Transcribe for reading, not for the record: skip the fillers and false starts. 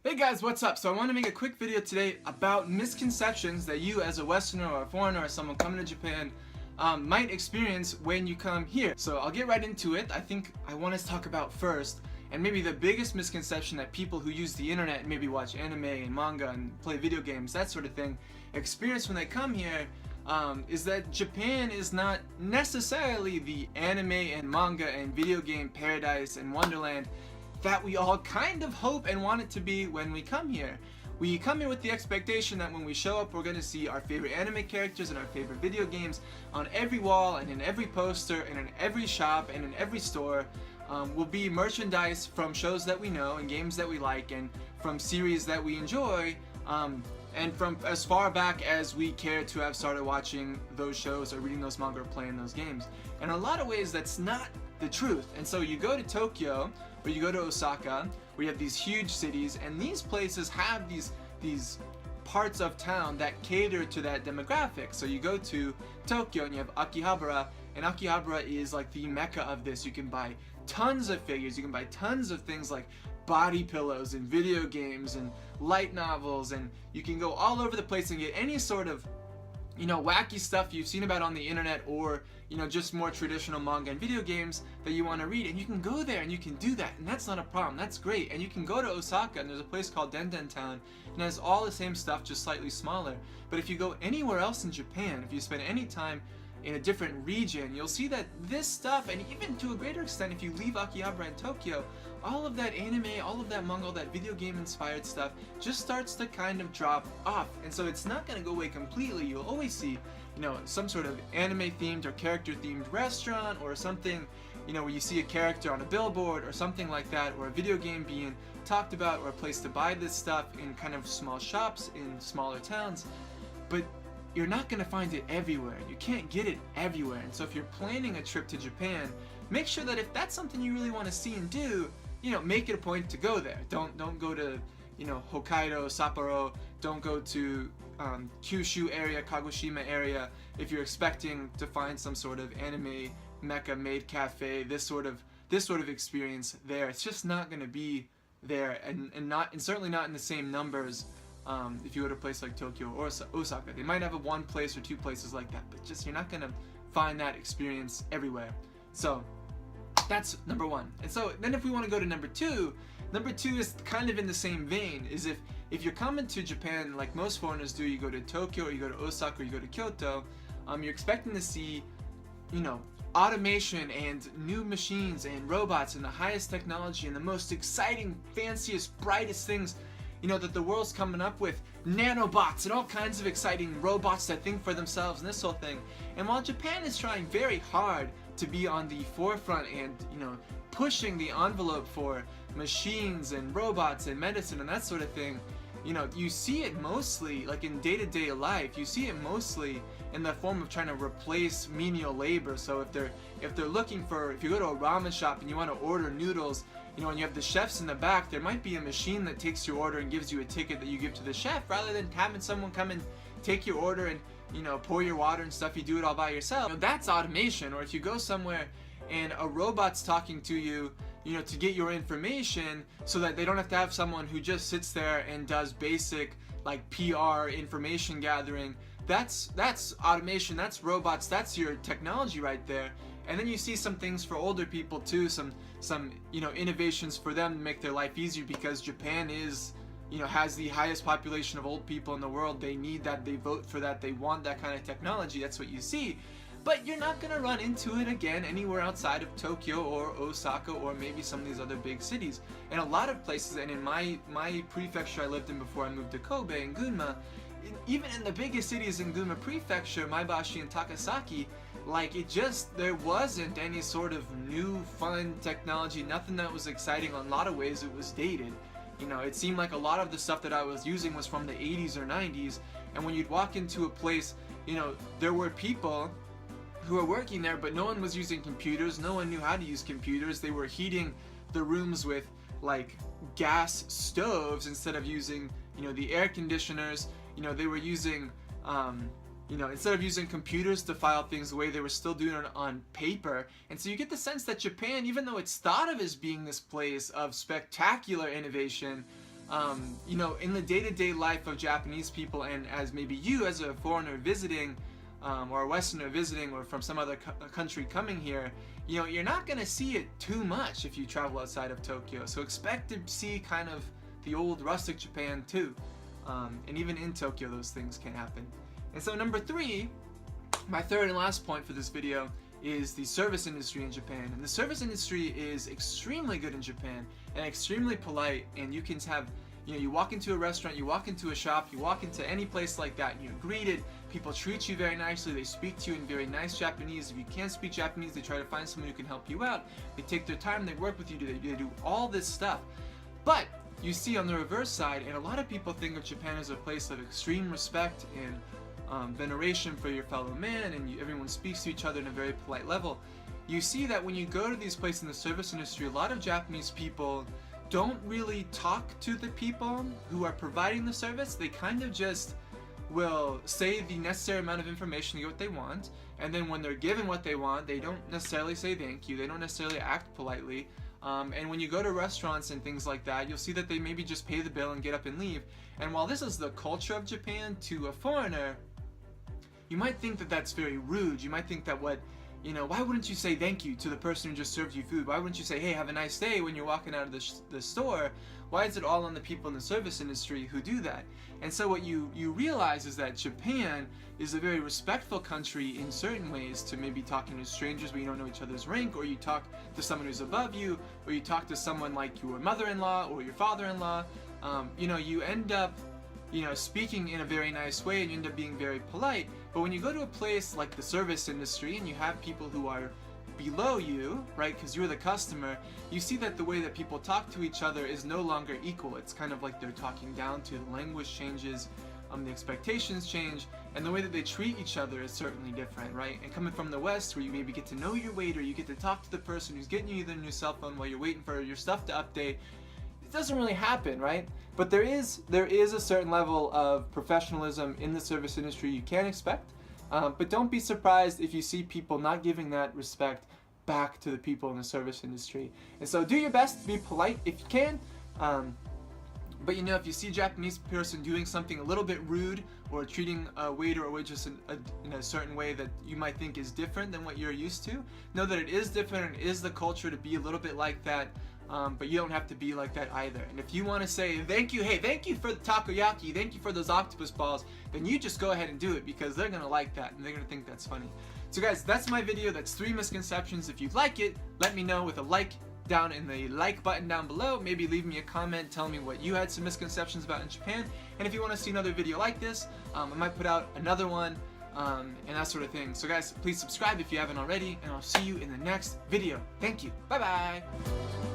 Hey guys, what's up? So I want to make a quick video today about misconceptions that you as a Westerner or a foreigner or someone coming to Japan might experience when you come here. So I'll get right into it. I think I want to talk about first, and maybe the biggest misconception that people who use the internet, maybe watch anime and manga and play video games, that sort of thing, experience when they come here is that Japan is not necessarily the anime and manga and video game paradise and wonderland that we all kind of hope and want it to be when we come here. We come here with the expectation that when we show up, we're going to see our favorite anime characters and our favorite video games on every wall and in every poster and in every shop and in every store. Will be merchandise from shows that we know and games that we like and from series that we enjoy, and from as far back as we care to have started watching those shows or reading those manga or playing those games. And in a lot of ways that's not the truth. And so you go to Tokyo or you go to Osaka, where you have these huge cities, and these places have these parts of town that cater to that demographic. So you go to Tokyo and you have Akihabara, and Akihabara is like the mecca of this. You can buy tons of figures, you can buy tons of things like body pillows and video games and light novels, and you can go all over the place and get any sort of wacky stuff you've seen about on the internet, or just more traditional manga and video games that you want to read, and you can go there and you can do that, and that's not a problem. That's great. And you can go to Osaka and there's a place called Denden Town, and it has all the same stuff, just slightly smaller. But if you go anywhere else in Japan, if you spend any time in a different region, you'll see that this stuff, and even to a greater extent if you leave Akihabara and Tokyo, all of that anime, all of that manga, all that video game inspired stuff just starts to kind of drop off. And so it's not going to go away completely. You'll always see some sort of anime themed or character themed restaurant, or something where you see a character on a billboard or something like that, or a video game being talked about, or a place to buy this stuff in kind of small shops in smaller towns. But you're not going to find it everywhere. You can't get it everywhere. And so if you're planning a trip to Japan, make sure that if that's something you really want to see and do, make it a point to go there. Don't go to Hokkaido, Sapporo. Don't go to Kyushu area, Kagoshima area if you're expecting to find some sort of anime mecca maid cafe, this sort of experience there. It's just not going to be there, and certainly not in the same numbers. If you go to a place like Tokyo or Osaka, they might have one place or two places like that, but just you're not going to find that experience everywhere. So that's number one. And so then if we want to go to number two is kind of in the same vein. Is if you're coming to Japan like most foreigners do, you go to Tokyo or you go to Osaka or you go to Kyoto, you're expecting to see automation and new machines and robots and the highest technology and the most exciting, fanciest, brightest things that the world's coming up with, nanobots and all kinds of exciting robots that think for themselves and this whole thing. And while Japan is trying very hard to be on the forefront and pushing the envelope for machines and robots and medicine and that sort of thing, you see it mostly like in day-to-day life. You see it mostly in the form of trying to replace menial labor. So if they're looking for, if you go to a ramen shop and you want to order noodles, and you have the chefs in the back, there might be a machine that takes your order and gives you a ticket that you give to the chef, rather than having someone come and take your order and pour your water and stuff. You do it all by yourself. That's automation. Or if you go somewhere and a robot's talking to you, to get your information, so that they don't have to have someone who just sits there and does basic like PR information gathering. That's automation. That's robots. That's your technology right there. And then you see some things for older people too, some innovations for them to make their life easier, because Japan is has the highest population of old people in the world. They need that, they vote for that, they want that kind of technology. That's what you see. But you're not going to run into it again anywhere outside of Tokyo or Osaka or maybe some of these other big cities. And a lot of places, and in my prefecture I lived in before I moved to Kobe in Gunma, even in the biggest cities in Gunma Prefecture, Maebashi and Takasaki, there wasn't any sort of new fun technology, nothing that was exciting. In a lot of ways it was dated. It seemed like a lot of the stuff that I was using was from the 80s or 90s, and when you'd walk into a place, there were people who were working there, but no one was using computers, no one knew how to use computers. They were heating the rooms with gas stoves instead of using the air conditioners. They were using instead of using computers to file things away, they were still doing it on paper. And so you get the sense that Japan, even though it's thought of as being this place of spectacular innovation, you know, in the day-to-day life of Japanese people, and as maybe you as a foreigner visiting, or a Westerner visiting, or from some other country coming here, you know, you're not going to see it too much if you travel outside of Tokyo. So expect to see kind of the old rustic Japan too. And even in Tokyo, those things can happen. And so number 3, my third and last point for this video, is the service industry in Japan. And the service industry is extremely good in Japan and extremely polite, and you can have, you know, you walk into a restaurant, you walk into a shop, you walk into any place like that, and you're greeted, people treat you very nicely, they speak to you in very nice Japanese. If you can't speak Japanese, they try to find someone who can help you out. They take their time, they work with you, they do all this stuff. But you see on the reverse side, and a lot of people think of Japan as a place of extreme respect and veneration for your fellow man, and everyone speaks to each other in a very polite level. You see that when you go to these places in the service industry, a lot of Japanese people don't really talk to the people who are providing the service. They kind of just will say the necessary amount of information to get what they want, and then when they're given what they want, they don't necessarily say thank you, they don't necessarily act politely. And when you go to restaurants and things like that, you'll see that they maybe just pay the bill and get up and leave. And while this is the culture of Japan, to a foreigner, you might think that that's very rude. You might think that why wouldn't you say thank you to the person who just served you food? Why wouldn't you say, hey, have a nice day when you're walking out of the store? Why is it all on the people in the service industry who do that? And so what you realize is that Japan is a very respectful country in certain ways to maybe talking to strangers when you don't know each other's rank, or you talk to someone who's above you, or you talk to someone like your mother-in-law or your father-in-law. You end up speaking in a very nice way, and you end up being very polite. But when you go to a place like the service industry and you have people who are below you, right, because you're the customer, you see that the way that people talk to each other is no longer equal. It's kind of like they're talking down to, the language changes, the expectations change, and the way that they treat each other is certainly different, right? And coming from the West, where you maybe get to know your waiter, you get to talk to the person who's getting you on your cell phone while you're waiting for your stuff to update, it doesn't really happen, right? But there is a certain level of professionalism in the service industry you can expect, but don't be surprised if you see people not giving that respect back to the people in the service industry. And so do your best to be polite if you can, but if you see a Japanese person doing something a little bit rude, or treating a waiter or waitress in a certain way that you might think is different than what you're used to, know that it is different and it is the culture to be a little bit like that. But you don't have to be like that either. And if you want to say thank you, hey, thank you for the takoyaki, thank you for those octopus balls, then you just go ahead and do it, because they're going to like that and they're going to think that's funny. So guys, that's my video. That's 3 misconceptions. If you like it, let me know with a like down in the like button down below. Maybe leave me a comment telling me what you had some misconceptions about in Japan. And if you want to see another video like this, I might put out another one, and that sort of thing. So guys, please subscribe if you haven't already, and I'll see you in the next video. Thank you. Bye bye.